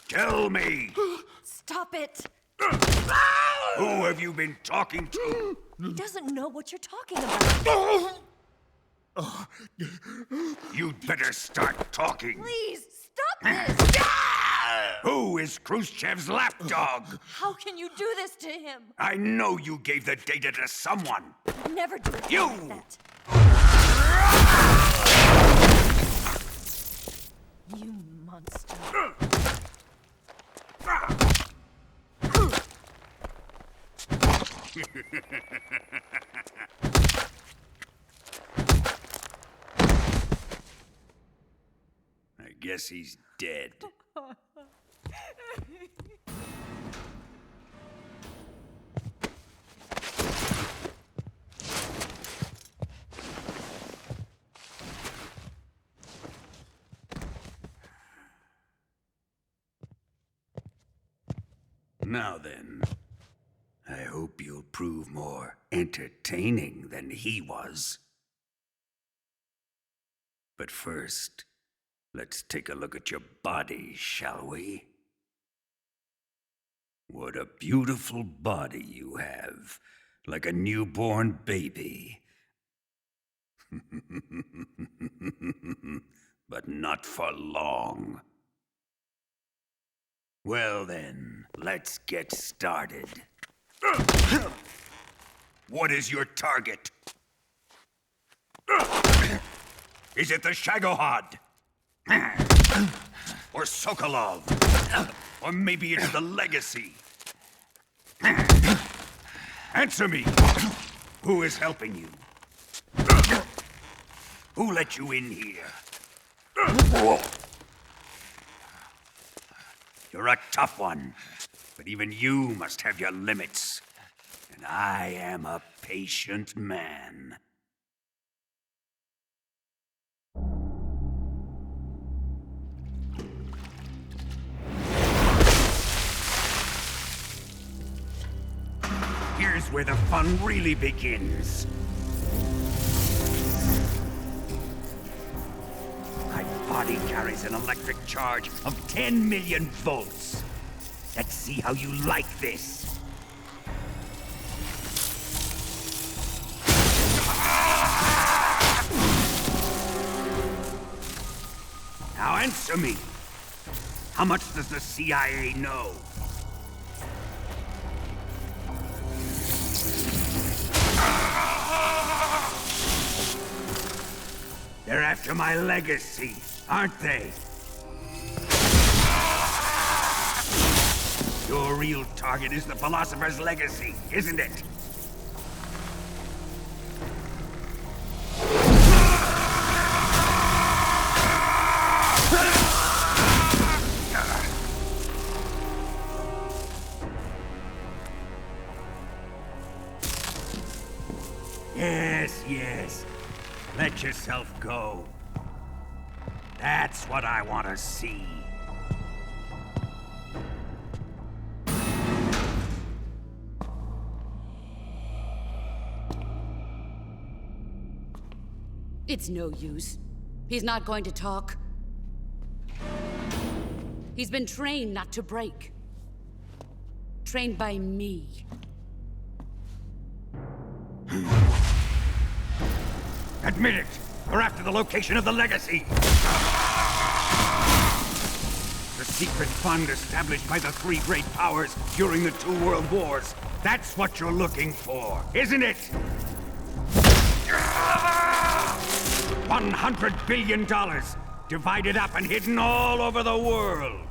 Tell me! Stop it! Who have you been talking to? He doesn't know what you're talking about. You'd better start talking. Please, stop this! Who is Khrushchev's lapdog? How can you do this to him? I know you gave the data to someone. I'd never do it You! like that. You monster. I guess he's dead. Now then, I hope you'll prove more entertaining than he was. But first, let's take a look at your body, shall we? What a beautiful body you have, like a newborn baby. But not for long. Well then, let's get started. What is your target? Is it the Shagohod? Or Sokolov? Or maybe it's the Legacy? Answer me! Who is helping you? Who let you in here? You're a tough one, but even you must have your limits. And I am a patient man. Here's where the fun really begins. My body carries an electric charge of 10 million volts. Let's see how you like this. Now answer me. How much does the CIA know? They're after my legacy, aren't they? Your real target is the Philosopher's Legacy, isn't it? Yes. Let yourself go. That's what I want to see. It's no use. He's not going to talk. He's been trained not to break. Trained by me. Admit it! We're after the location of the Legacy! The secret fund established by the three great powers during the 2 world wars. That's what you're looking for, isn't it? $100 billion, divided up and hidden all over the world.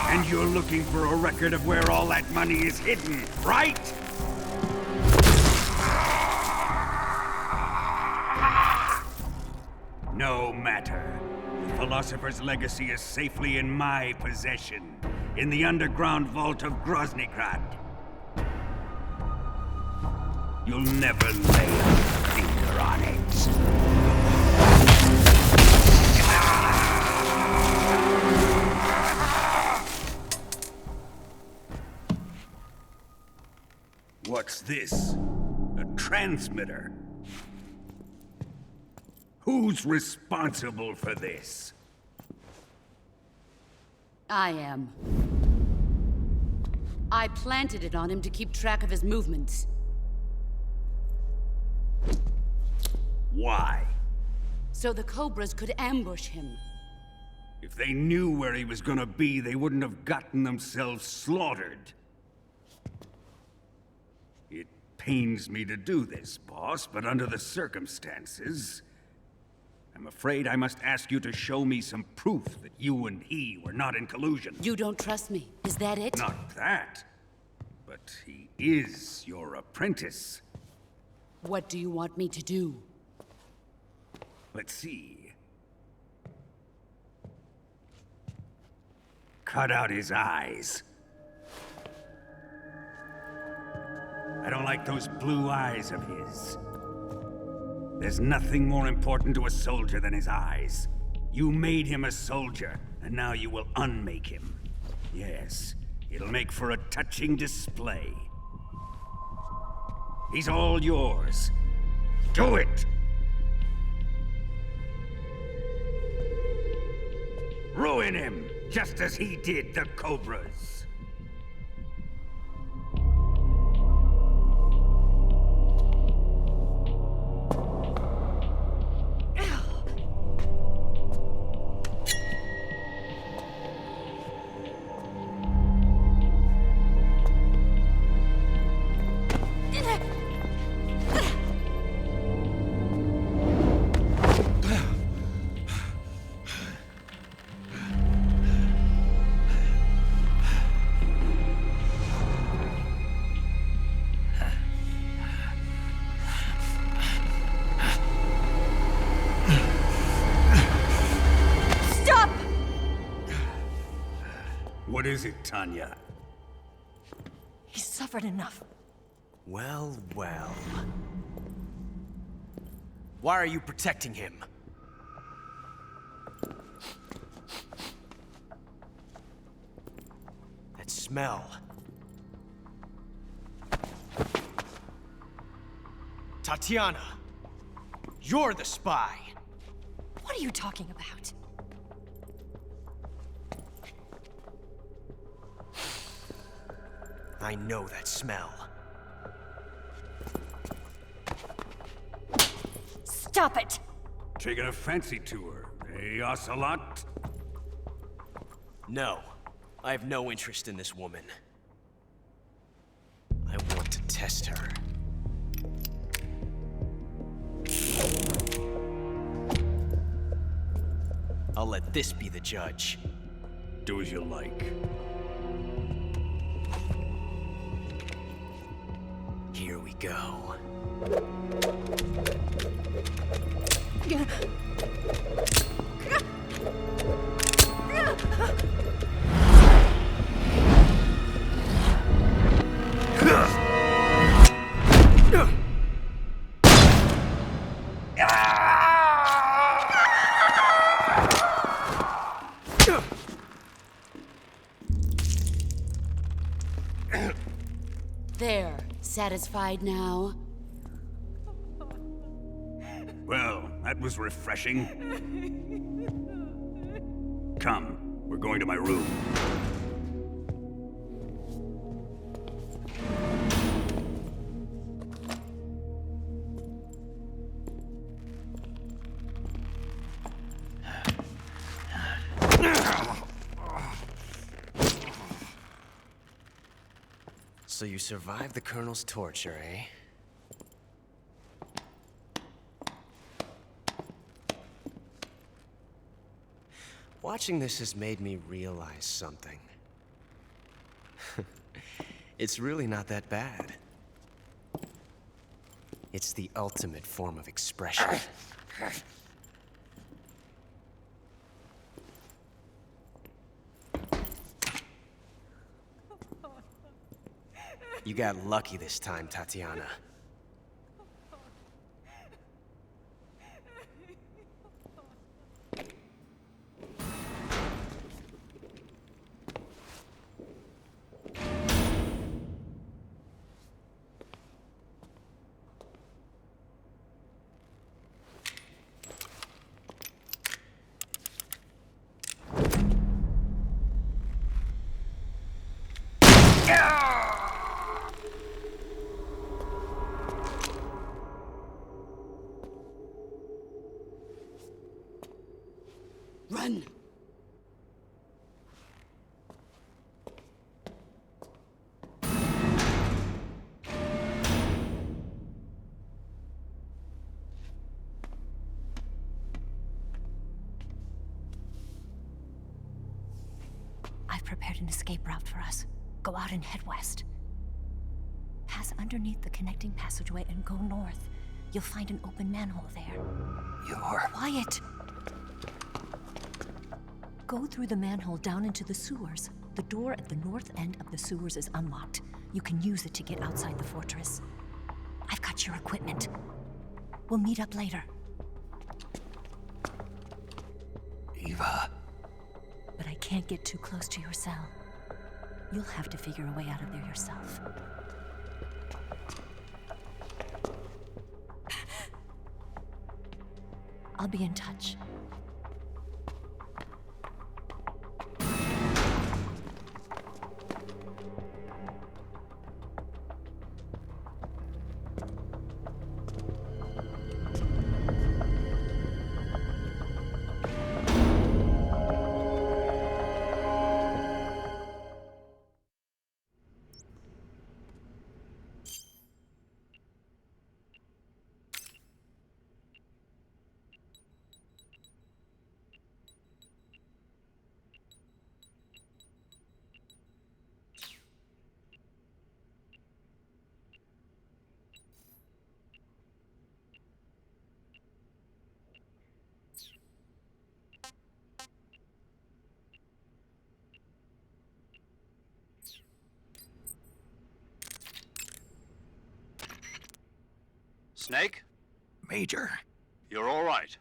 And you're looking for a record of where all that money is hidden, right? No matter. The Philosopher's Legacy is safely in my possession, in the underground vault of Groznygrad. You'll never lay a finger on it. What's this? A transmitter? Who's responsible for this? I am. I planted it on him to keep track of his movements. Why? So the Cobras could ambush him. If they knew where he was gonna be, they wouldn't have gotten themselves slaughtered. It pains me to do this, boss, but under the circumstances, I'm afraid I must ask you to show me some proof that you and he were not in collusion. You don't trust me, is that it? Not that, but he is your apprentice. What do you want me to do? Let's see. Cut out his eyes. I don't like those blue eyes of his. There's nothing more important to a soldier than his eyes. You made him a soldier, and now you will unmake him. Yes, it'll make for a touching display. He's all yours. Do it! Ruin him, just as he did the Cobras. What is it, Tanya? He's suffered enough. Well, well. Why are you protecting him? That smell. Tatiana, you're the spy. What are you talking about? I know that smell. Stop it! Taking a fancy to her, eh, Ocelot? No, I have no interest in this woman. I want to test her. I'll let this be the judge. Do as you like. Here we go. There. Satisfied now? Well, that was refreshing. Come, we're going to my room. So you survived the Colonel's torture, eh? Watching this has made me realize something. It's really not that bad. It's the ultimate form of expression. You got lucky this time, Tatiana. Run! I've prepared an escape route for us. Go out and head west. Pass underneath the connecting passageway and go north. You'll find an open manhole there. You're... Quiet! Go through the manhole down into the sewers. The door at the north end of the sewers is unlocked. You can use it to get outside the fortress. I've got your equipment. We'll meet up later. Eva... But I can't get too close to your cell. You'll have to figure a way out of there yourself. I'll be in touch. Snake? Major. You're all right.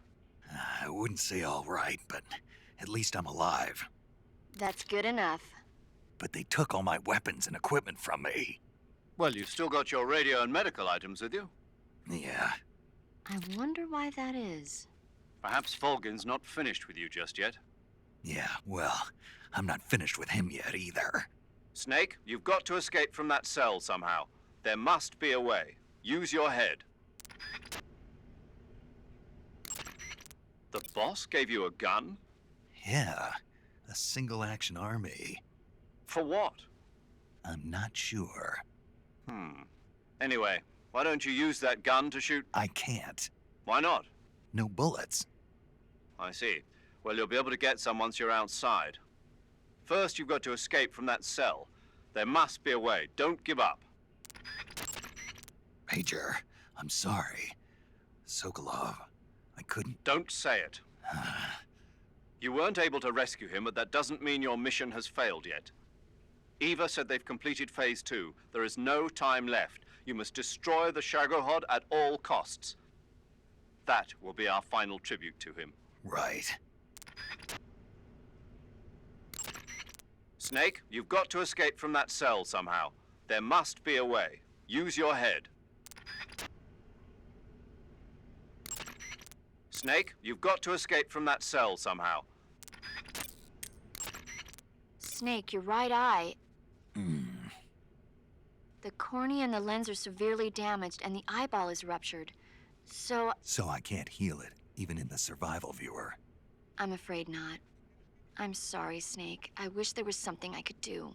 I wouldn't say all right, but at least I'm alive. That's good enough. But they took all my weapons and equipment from me. Well, you've still got your radio and medical items with you. Yeah. I wonder why that is. Perhaps Volgin's not finished with you just yet. Yeah, well, I'm not finished with him yet either. Snake, you've got to escape from that cell somehow. There must be a way. Use your head. The boss gave you a gun? Yeah, a single-action army. For what? I'm not sure. Anyway, why don't you use that gun to shoot? I can't. Why not? No bullets. I see. Well, you'll be able to get some once you're outside. First, you've got to escape from that cell. There must be a way. Don't give up. Major, I'm sorry. Sokolov, I couldn't... Don't say it. You weren't able to rescue him, but that doesn't mean your mission has failed yet. Eva said they've completed Phase 2. There is no time left. You must destroy the Shagohod at all costs. That will be our final tribute to him. Right. Snake, you've got to escape from that cell somehow. There must be a way. Use your head. Snake, you've got to escape from that cell somehow. Snake, your right eye. The cornea and the lens are severely damaged and the eyeball is ruptured. So I can't heal it, even in the survival viewer. I'm afraid not. I'm sorry, Snake. I wish there was something I could do.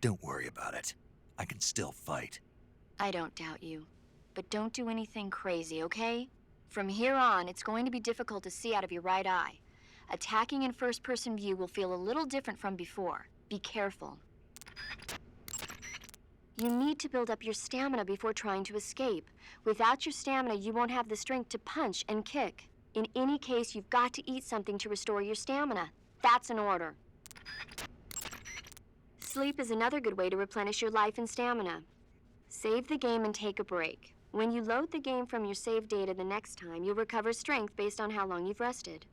Don't worry about it. I can still fight. I don't doubt you. But don't do anything crazy, okay? From here on, it's going to be difficult to see out of your right eye. Attacking in first-person view will feel a little different from before. Be careful. You need to build up your stamina before trying to escape. Without your stamina, you won't have the strength to punch and kick. In any case, you've got to eat something to restore your stamina. That's an order. Sleep is another good way to replenish your life and stamina. Save the game and take a break. When you load the game from your save data the next time, you'll recover strength based on how long you've rested.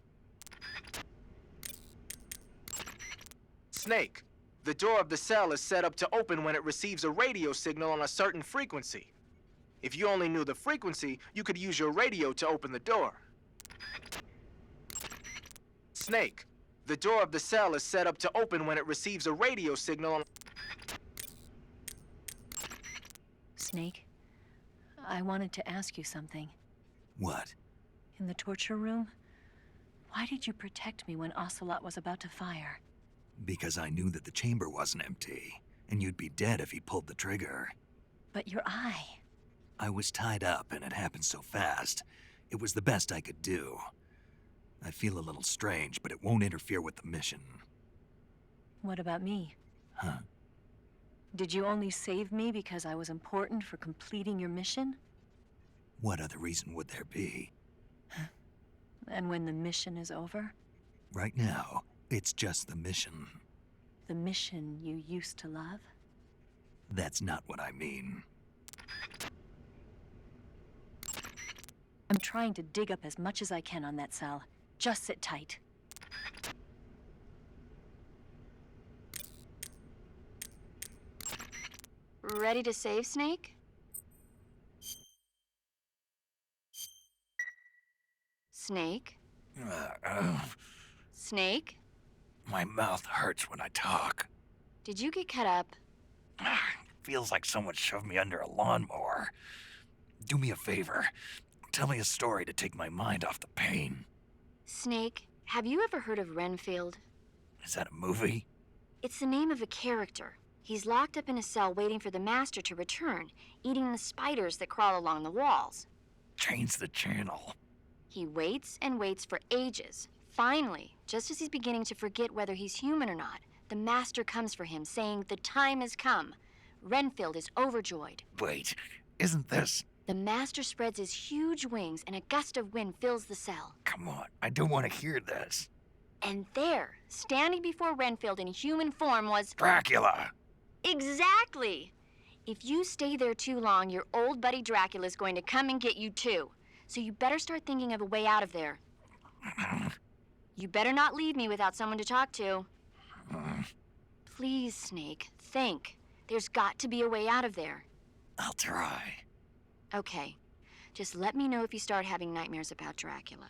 Snake, the door of the cell is set up to open when it receives a radio signal on a certain frequency. If you only knew the frequency, you could use your radio to open the door. Snake, the door of the cell is set up to open when it receives a radio signal on... Snake, I wanted to ask you something. What? In the torture room, Why did you protect me when Ocelot was about to fire? Because I knew that the chamber wasn't empty, and you'd be dead if he pulled the trigger. But your eye... I was tied up, and it happened so fast. It was the best I could do. I feel a little strange, but it won't interfere with the mission. What about me? Huh? Did you only save me because I was important for completing your mission? What other reason would there be? And when the mission is over? Right now, it's just the mission. The mission you used to love? That's not what I mean. I'm trying to dig up as much as I can on that cell. Just sit tight. Ready to save, Snake? Snake? Snake? My mouth hurts when I talk. Did you get cut up? Feels like someone shoved me under a lawnmower. Do me a favor. Tell me a story to take my mind off the pain. Snake, have you ever heard of Renfield? Is that a movie? It's the name of a character. He's locked up in a cell waiting for the master to return, eating the spiders that crawl along the walls. Change the channel. He waits and waits for ages. Finally, just as he's beginning to forget whether he's human or not, the master comes for him, saying the time has come. Renfield is overjoyed. Wait, isn't this... The master spreads his huge wings and a gust of wind fills the cell. Come on, I don't want to hear this. And there, standing before Renfield in human form was... Dracula! Exactly! If you stay there too long, your old buddy Dracula's going to come and get you too. So you better start thinking of a way out of there. You better not leave me without someone to talk to. Please, Snake, think. There's got to be a way out of there. I'll try. Okay. Just let me know if you start having nightmares about Dracula.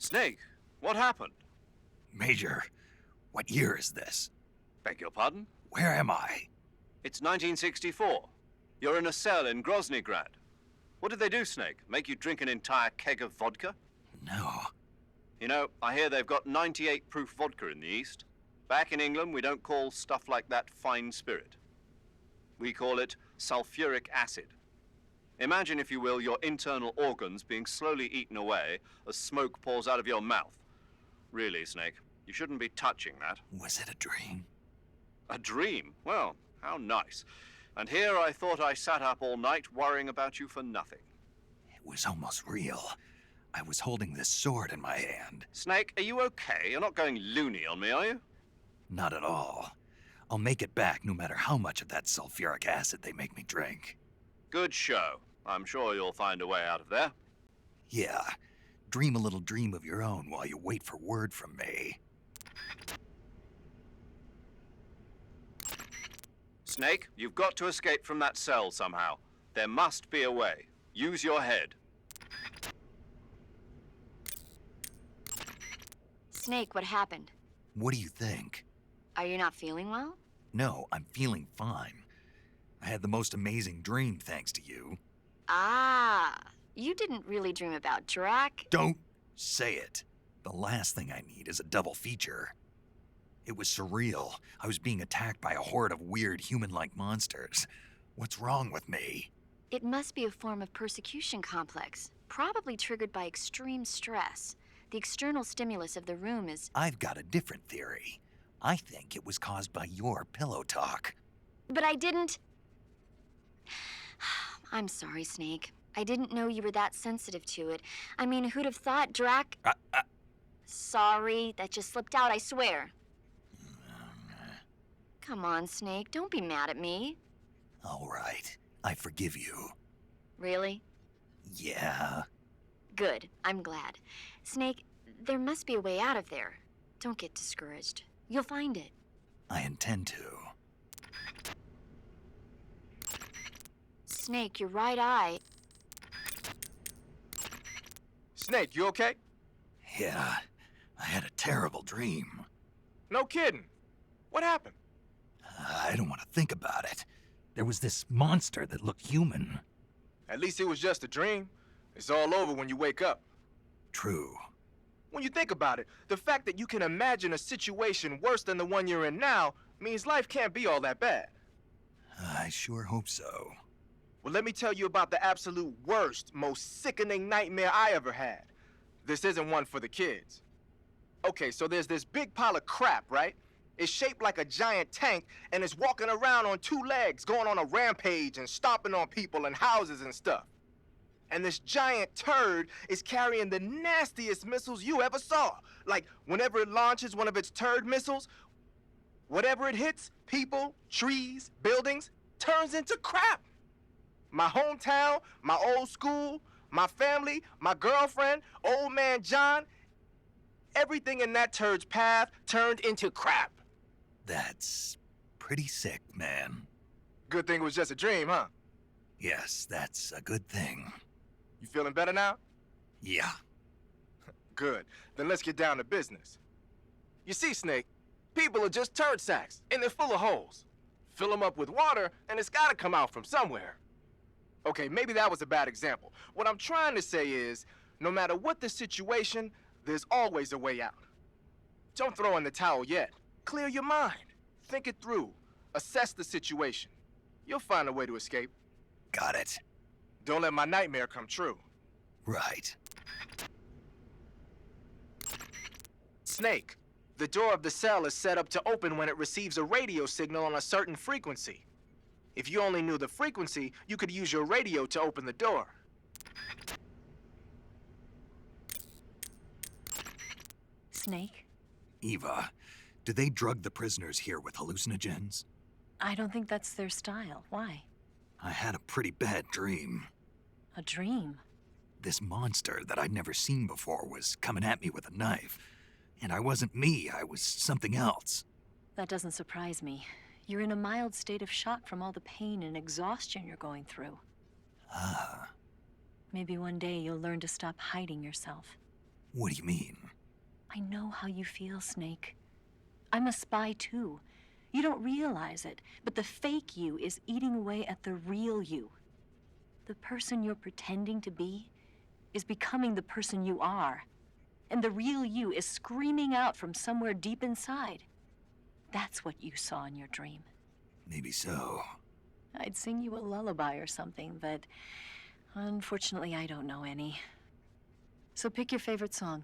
Snake, what happened? Major, what year is this? Beg your pardon? Where am I? It's 1964. You're in a cell in Groznygrad. What did they do, Snake? Make you drink an entire keg of vodka? No. You know, I hear they've got 98 proof vodka in the East. Back in England, we don't call stuff like that fine spirit. We call it sulfuric acid. Imagine, if you will, your internal organs being slowly eaten away as smoke pours out of your mouth. Really, Snake, you shouldn't be touching that. Was it a dream? A dream? Well, how nice. And here I thought I sat up all night worrying about you for nothing. It was almost real. I was holding this sword in my hand. Snake, are you okay? You're not going loony on me, are you? Not at all. I'll make it back no matter how much of that sulfuric acid they make me drink. Good show. I'm sure you'll find a way out of there. Yeah. Dream a little dream of your own while you wait for word from me. Snake, you've got to escape from that cell somehow. There must be a way. Use your head. Snake, what happened? What do you think? Are you not feeling well? No, I'm feeling fine. I had the most amazing dream thanks to you. Ah, you didn't really dream about Drac. Don't say it. The last thing I need is a double feature. It was surreal. I was being attacked by a horde of weird human-like monsters. What's wrong with me? It must be a form of persecution complex, probably triggered by extreme stress. The external stimulus of the room is... I've got a different theory. I think it was caused by your pillow talk. But I didn't... I'm sorry, Snake. I didn't know you were that sensitive to it. I mean, who'd have thought Drac... Sorry, that just slipped out, I swear. Come on, Snake, don't be mad at me. All right, I forgive you. Really? Yeah. Good, I'm glad. Snake, there must be a way out of there. Don't get discouraged. You'll find it. I intend to. Snake, your right eye... Snake, you okay? Yeah, I had a terrible dream. No kidding. What happened? I don't want to think about it. There was this monster that looked human. At least it was just a dream. It's all over when you wake up. True. When you think about it, the fact that you can imagine a situation worse than the one you're in now means life can't be all that bad. I sure hope so. Well, let me tell you about the absolute worst, most sickening nightmare I ever had. This isn't one for the kids. Okay, so there's this big pile of crap, right? It's shaped like a giant tank, and it's walking around on two legs, going on a rampage and stomping on people and houses and stuff. And this giant turd is carrying the nastiest missiles you ever saw. Like, whenever it launches one of its turd missiles, whatever it hits, people, trees, buildings, turns into crap. My hometown, my old school, my family, my girlfriend, old man John, everything in that turd's path turned into crap. That's pretty sick, man. Good thing it was just a dream, huh? Yes, that's a good thing. You feeling better now? Yeah. Good. Then let's get down to business. You see, Snake, people are just turd sacks, and they're full of holes. Fill them up with water, and it's gotta come out from somewhere. Okay, maybe that was a bad example. What I'm trying to say is, no matter what the situation, there's always a way out. Don't throw in the towel yet. Clear your mind. Think it through. Assess the situation. You'll find a way to escape. Got it. Don't let my nightmare come true. Right. Snake, the door of the cell is set up to open when it receives a radio signal on a certain frequency. If you only knew the frequency, you could use your radio to open the door. Snake? Eva, do they drug the prisoners here with hallucinogens? I don't think that's their style. Why? I had a pretty bad dream. A dream? This monster that I'd never seen before was coming at me with a knife. And I wasn't me, I was something else. That doesn't surprise me. You're in a mild state of shock from all the pain and exhaustion you're going through. Ah. Maybe one day you'll learn to stop hiding yourself. What do you mean? I know how you feel, Snake. I'm a spy too. You don't realize it, but the fake you is eating away at the real you. The person you're pretending to be is becoming the person you are. And the real you is screaming out from somewhere deep inside. That's what you saw in your dream. Maybe so. I'd sing you a lullaby or something, but unfortunately I don't know any. So pick your favorite song,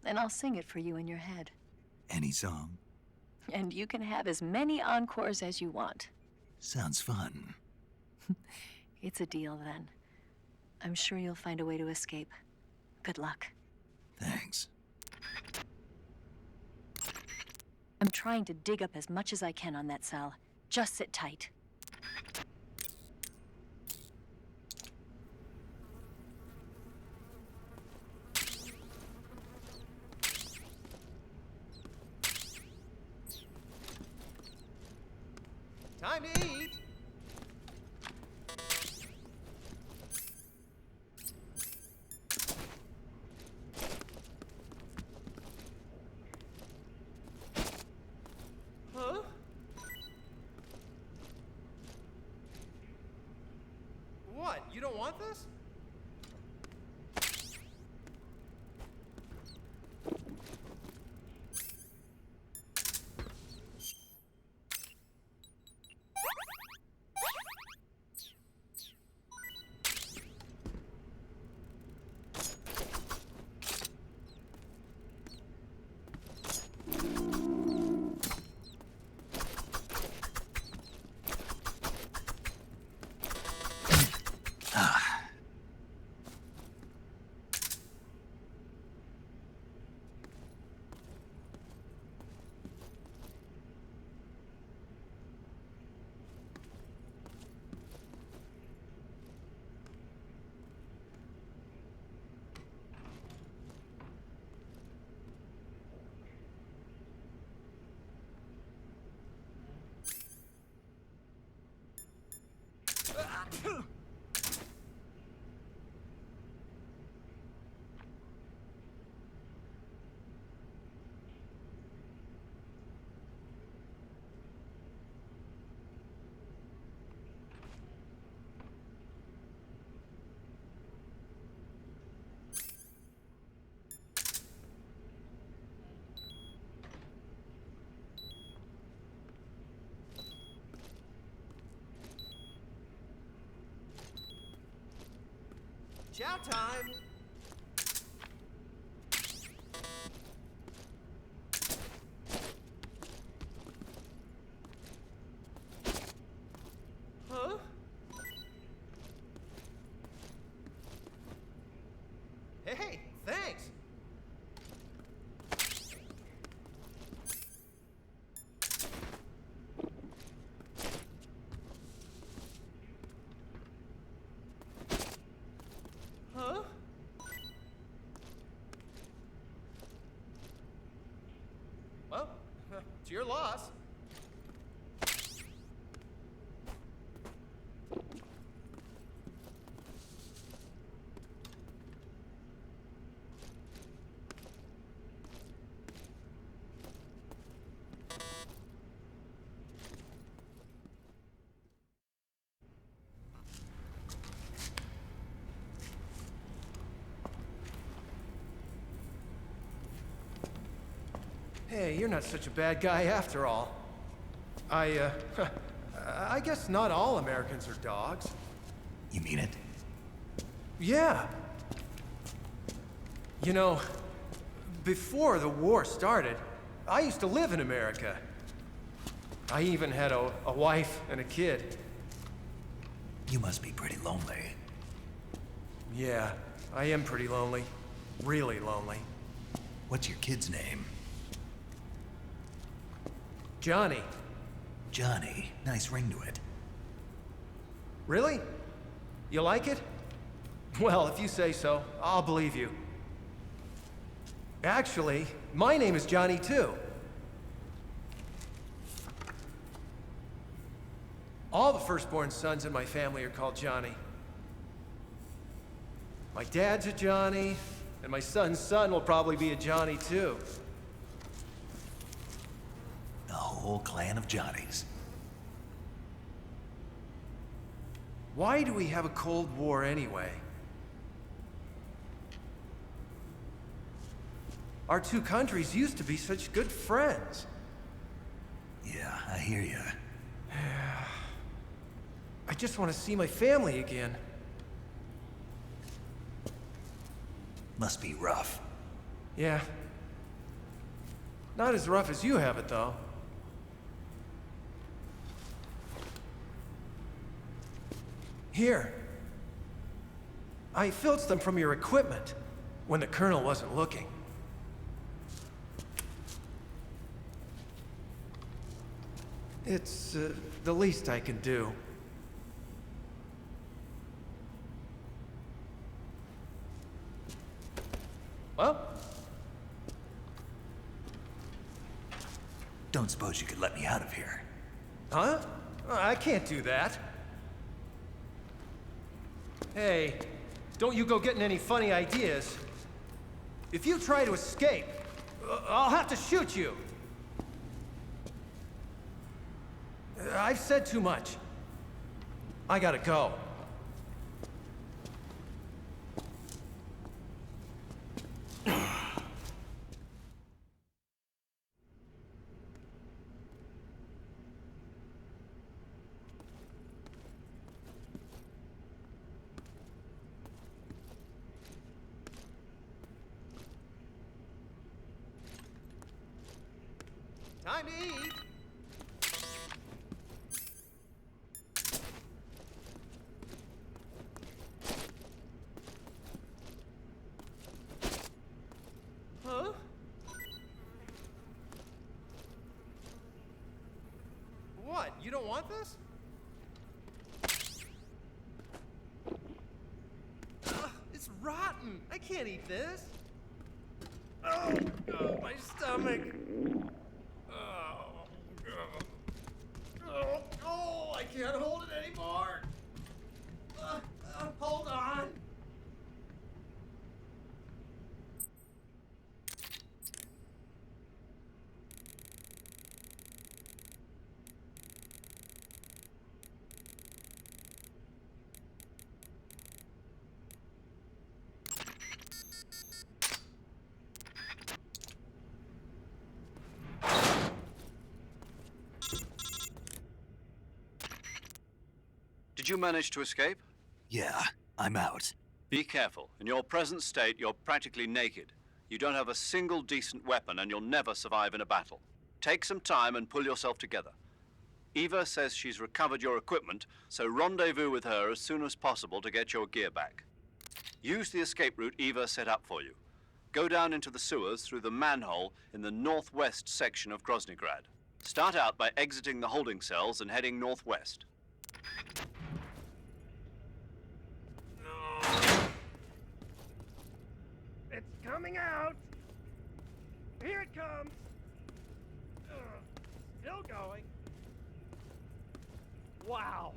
and I'll sing it for you in your head. Any song? And you can have as many encores as you want. Sounds fun. It's a deal then. I'm sure you'll find a way to escape. Good luck. Thanks. I'm trying to dig up as much as I can on that cell. Just sit tight. Time to eat. Huh? What? You don't want this? Chow time! Huh? Hey, thanks! Huh? Well, it's your loss. Hey, you're not such a bad guy after all. I guess not all Americans are dogs. You mean it? Yeah. You know, before the war started, I used to live in America. I even had a wife and a kid. You must be pretty lonely. Yeah, I am pretty lonely. Really lonely. What's your kid's name? Johnny. Johnny. Nice ring to it. Really? You like it? Well, if you say so, I'll believe you. Actually, my name is Johnny too. All the firstborn sons in my family are called Johnny. My dad's a Johnny, And my son's son will probably be a Johnny, too. A whole clan of Johnnies. Why do we have a Cold War anyway? Our two countries used to be such good friends. Yeah, I hear you. I just want to see my family again. Must be rough. Yeah. Not as rough as you have it, though. Here. I filched them from your equipment when the Colonel wasn't looking. It's the least I can do. Well? Don't suppose you could let me out of here? Huh? I can't do that. Hey, don't you go getting any funny ideas. If you try to escape, I'll have to shoot you. I've said too much. I gotta go. Time to eat. Huh? What? You don't want this? It's rotten. I can't eat this. Oh, my stomach. Oh, I can't hold it anymore. Hold on. Did you manage to escape? Yeah, I'm out. Be careful. In your present state, you're practically naked. You don't have a single decent weapon, and you'll never survive in a battle. Take some time and pull yourself together. Eva says she's recovered your equipment, so rendezvous with her as soon as possible to get your gear back. Use the escape route Eva set up for you. Go down into the sewers through the manhole in the northwest section of Groznygrad. Start out by exiting the holding cells and heading northwest. It's coming out. Here it comes. Still going. Wow.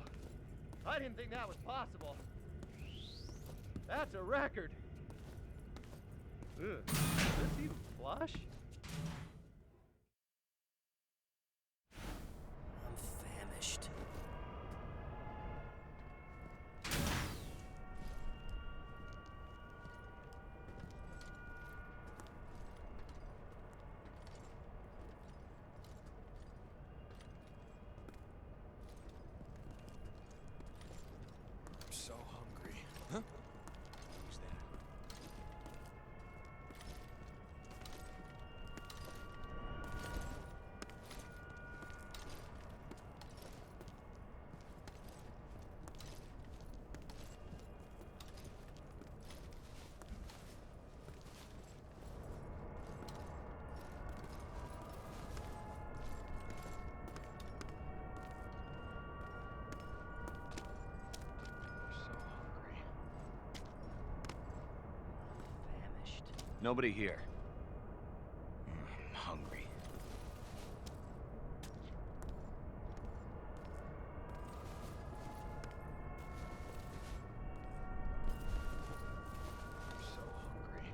I didn't think that was possible. That's a record. Ugh. Is this even flush? I'm famished. I'm so hungry. Huh? Who's that? Nobody here. I'm hungry. I'm so hungry.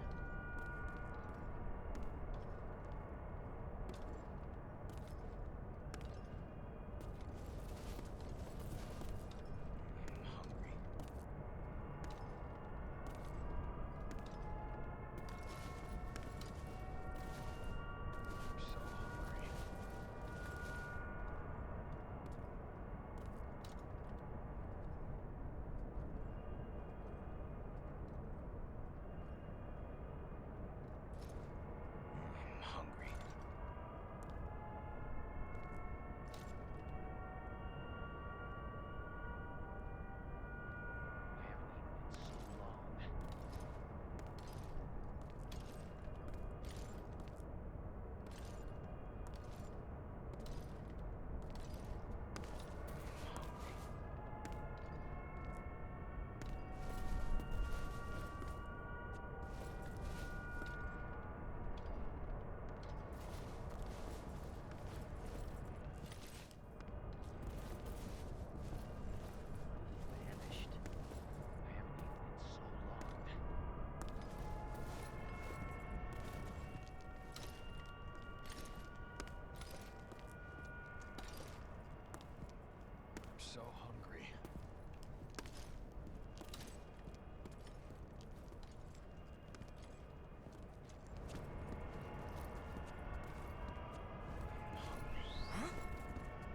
so hungry.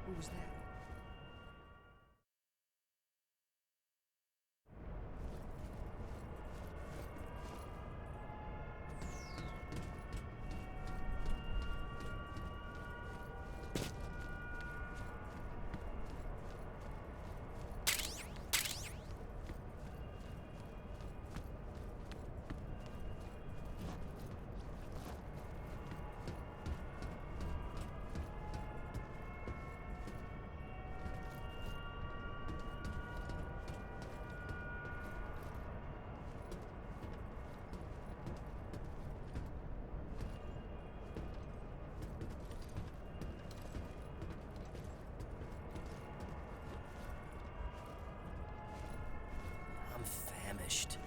Who was that? I'm famished.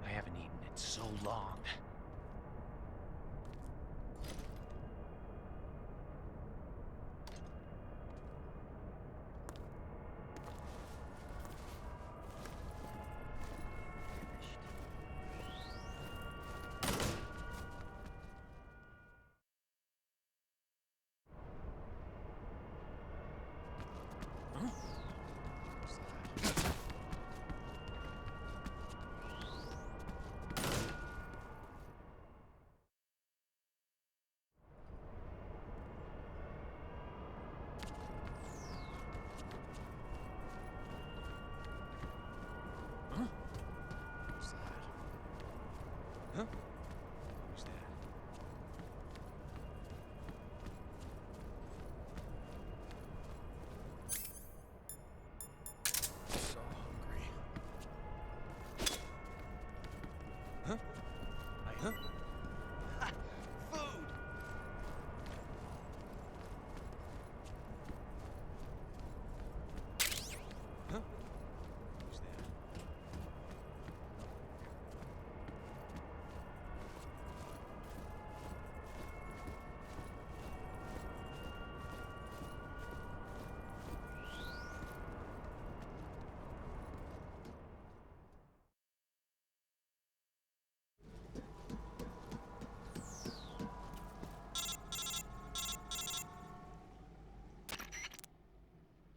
I haven't eaten in so long. Huh? Who's that? So hungry. Huh? Huh? Food! Huh? Who's that?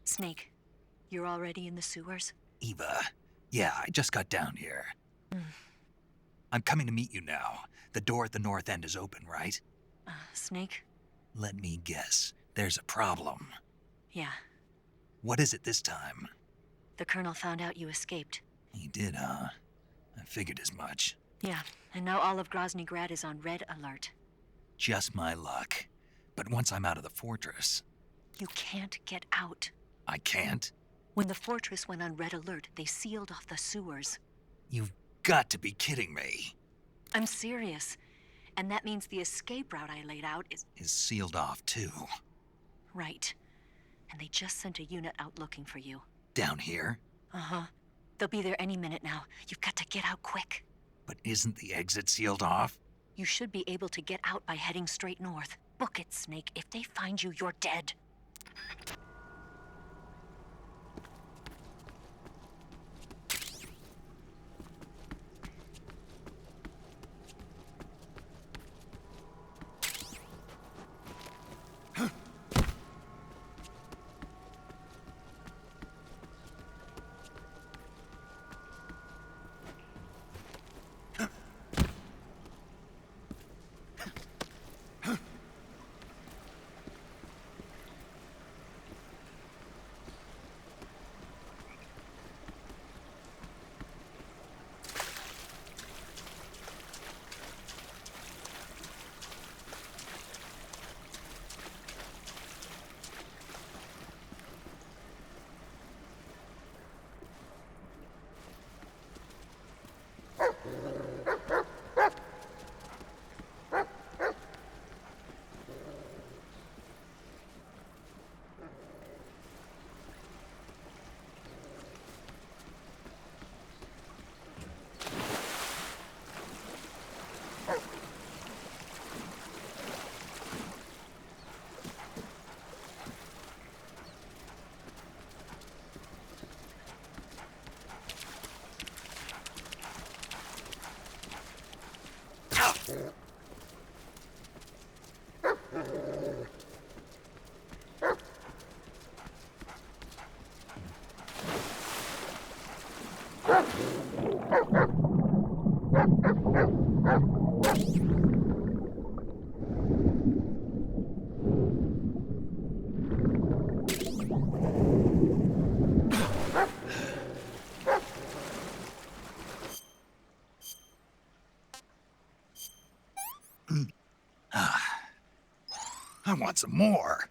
Snake, you're already in the sewers? Eva. Yeah, I just got down here. I'm coming to meet you now. The door at the north end is open, right? Snake? Let me guess. There's a problem. Yeah. What is it this time? The Colonel found out you escaped. He did, huh? I figured as much. Yeah, and now all of Grozny Grad is on red alert. Just my luck. But once I'm out of the fortress... You can't get out. I can't? When the fortress went on red alert, they sealed off the sewers. You've got to be kidding me. I'm serious. And that means the escape route I laid out is Sealed off, too. right. And they just sent a unit out looking for you. Down here? Uh-huh. They'll be there any minute now. You've got to get out quick. But isn't the exit sealed off? You should be able to get out by heading straight north. Book it, Snake. If they find you, you're dead. I want some more.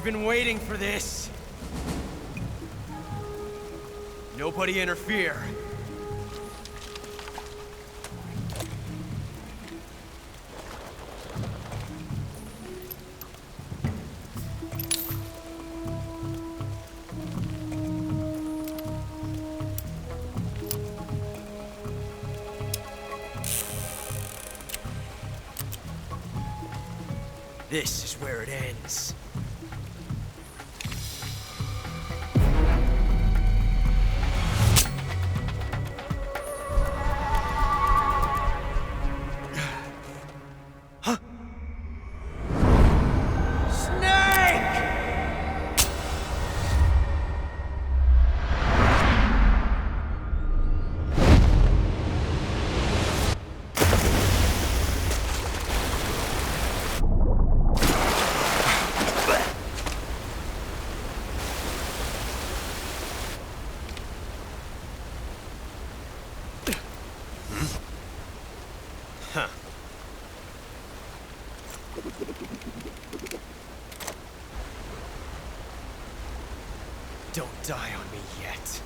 I've been waiting for this. Nobody interfere. This is where it ends. die on me yet.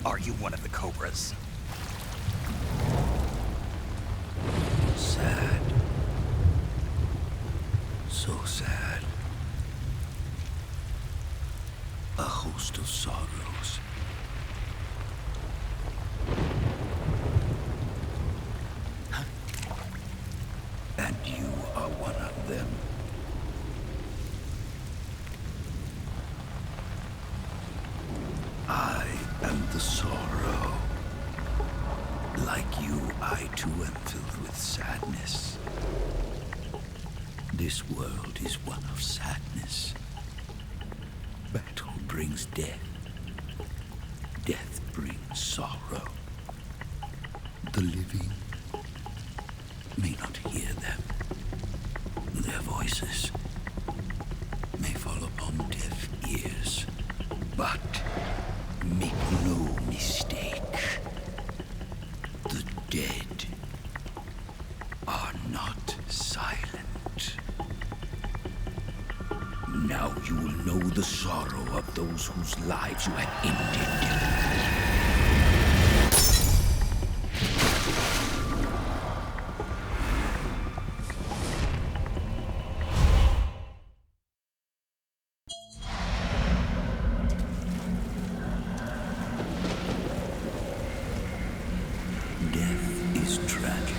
Are you one of the Cobras? Sad. So sad. A host of sorrows. And you are one of them. I am the sorrow. Like you, I too am filled with sadness. This world is one of sadness. Battle brings death. Death brings sorrow. The living may not hear them. Their voices may fall upon deaf ears. But make no mistake, the dead are not silent. Now you will know the sorrow of those whose lives you have ended. Death is tragic,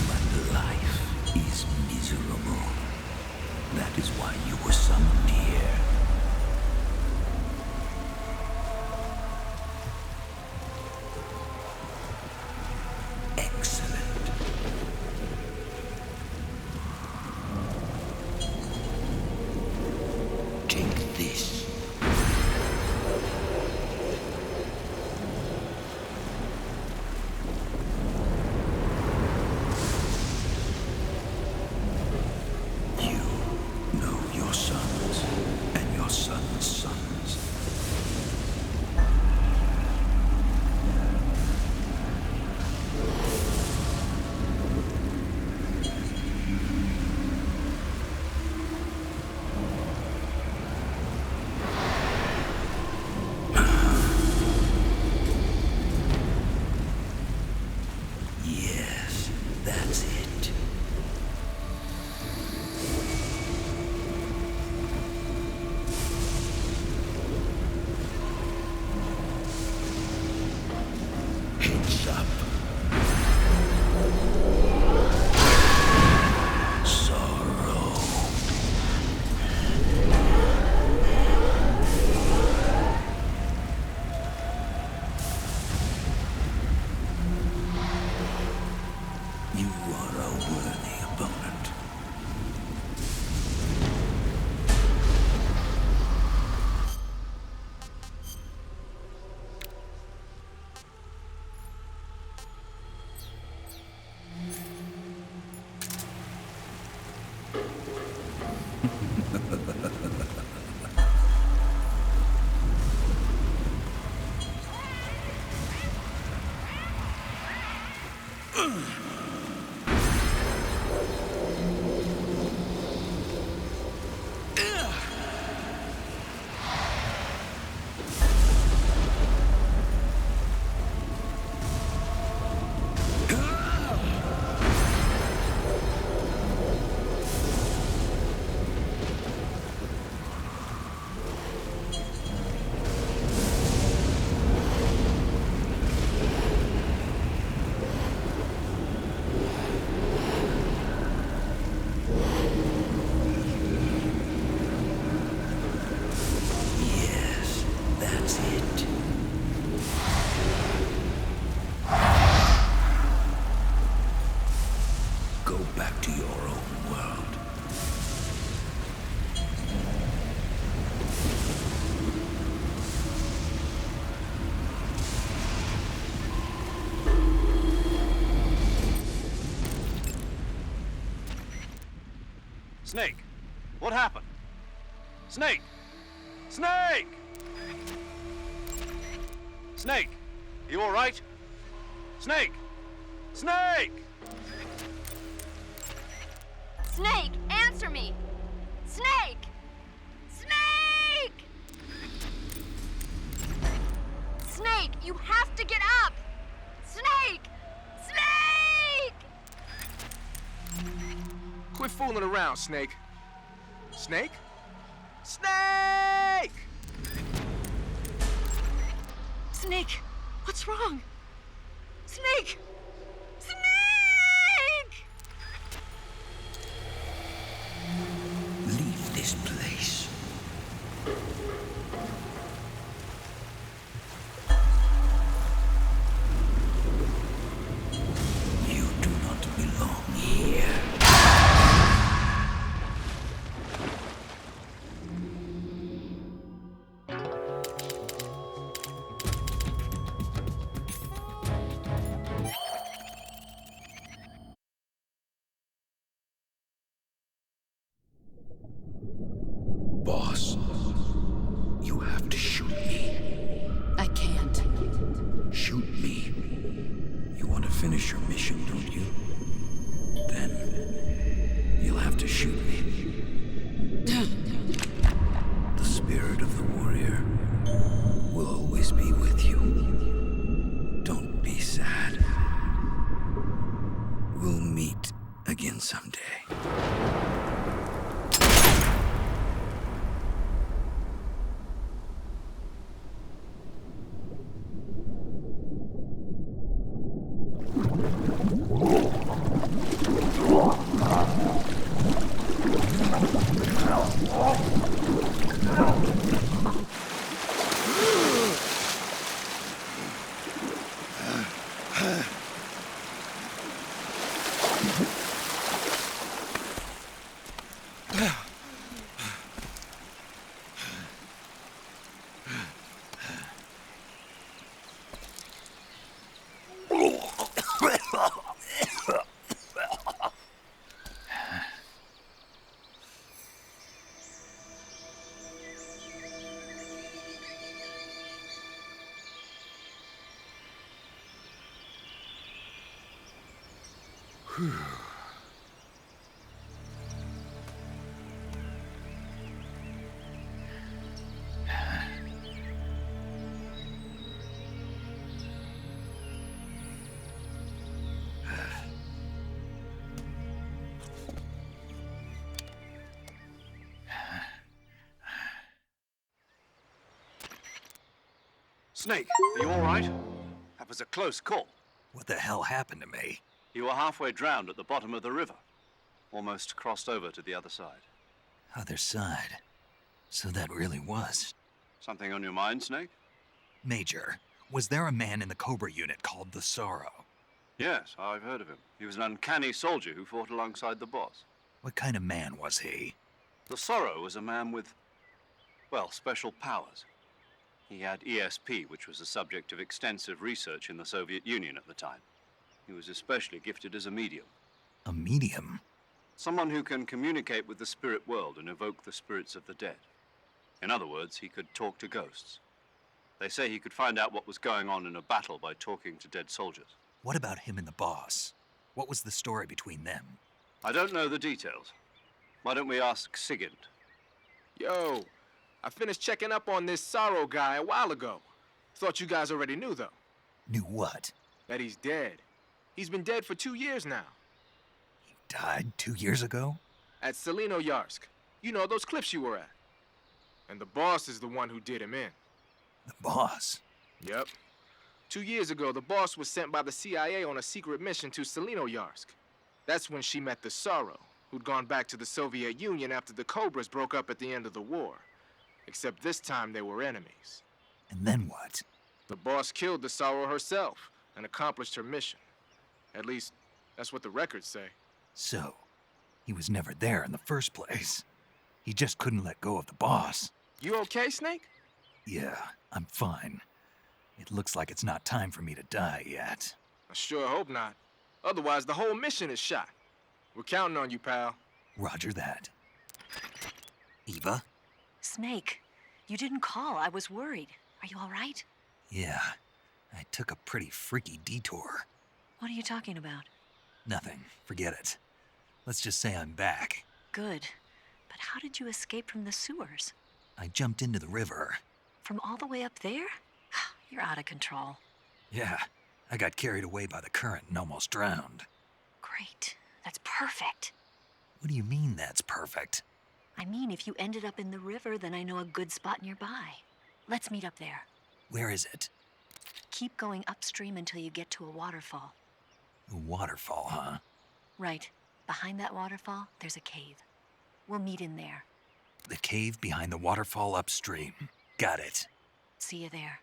but life is miserable. That is why you were summoned here. Excellent. Take this. Your sons and your sons' sons. Yes, that's it. Heads up. Sorrow. You are a worthy opponent. Snake, what happened? Snake! Snake! Snake, you all right? Snake! Snake! Snake, answer me! Snake! Snake! Snake, you have to get up! Snake! Snake! Quit fooling around, Snake. Snake? Snake! Snake, what's wrong? Snake! Snake! Leave this place. You do not belong here. Boss, you have to shoot me. I can't. Shoot me. You want to finish your mission, don't you? Then you'll have to shoot me. The spirit of the warrior will always be with you. Don't be sad. We'll meet again someday. Snake, are you all right? That was a close call. What the hell happened to me? You were halfway drowned at the bottom of the river. Almost crossed over to the other side. Other side. So that really was. Something on your mind, Snake? Major, was there a man in the Cobra unit called the Sorrow? Yes, I've heard of him. He was an uncanny soldier who fought alongside the boss. What kind of man was he? The Sorrow was a man with, well, special powers. He had ESP, which was the subject of extensive research in the Soviet Union at the time. He was especially gifted as a medium. A medium? Someone who can communicate with the spirit world and evoke the spirits of the dead. In other words, he could talk to ghosts. They say he could find out what was going on in a battle by talking to dead soldiers. What about him and the boss? What was the story between them? I don't know the details. Why don't we ask Sigint? Yo, I finished checking up on this Sorrow guy a while ago. Thought you guys already knew, though. Knew what? That he's dead. He's been dead for 2 years now. He died 2 years ago? At Selino-Yarsk. You know, those cliffs you were at. And the boss is the one who did him in. The boss? Yep. 2 years ago, the boss was sent by the CIA on a secret mission to Selino-Yarsk. That's when she met the Sorrow, who'd gone back to the Soviet Union after the Cobras broke up at the end of the war. Except this time they were enemies. And then what? The boss killed the Sorrow herself and accomplished her mission. At least, that's what the records say. So, he was never there in the first place. He just couldn't let go of the boss. You okay, Snake? Yeah, I'm fine. It looks like it's not time for me to die yet. I sure hope not. Otherwise, the whole mission is shot. We're counting on you, pal. Roger that. Eva? Snake, you didn't call. I was worried. Are you all right? Yeah, I took a pretty freaky detour. What are you talking about? Nothing. Forget it. Let's just say I'm back. Good. But how did you escape from the sewers? I jumped into the river. From all the way up there? You're out of control. Yeah, I got carried away by the current and almost drowned. Great. That's perfect. What do you mean that's perfect? I mean, if you ended up in the river, then I know a good spot nearby. Let's meet up there. Where is it? Keep going upstream until you get to a waterfall. A waterfall, huh? Right. Behind that waterfall, there's a cave. We'll meet in there. The cave behind the waterfall upstream. Got it. See you there.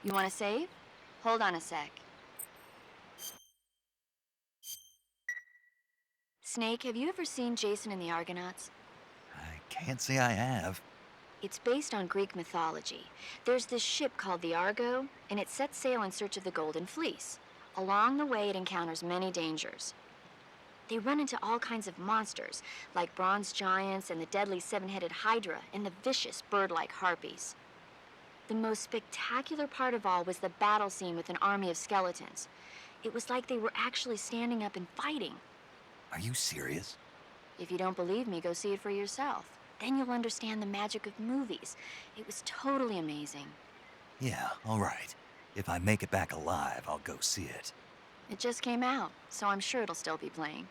You want to save? Hold on a sec. Snake, have you ever seen Jason and the Argonauts? I can't say I have. It's based on Greek mythology. There's this ship called the Argo, and it sets sail in search of the Golden Fleece. Along the way, it encounters many dangers. They run into all kinds of monsters, like bronze giants and the deadly seven-headed Hydra and the vicious bird-like harpies. The most spectacular part of all was the battle scene with an army of skeletons. It was like they were actually standing up and fighting. Are you serious? If you don't believe me, go see it for yourself. Then you'll understand the magic of movies. It was totally amazing. Yeah, all right. If I make it back alive, I'll go see it. It just came out, so I'm sure it'll still be playing.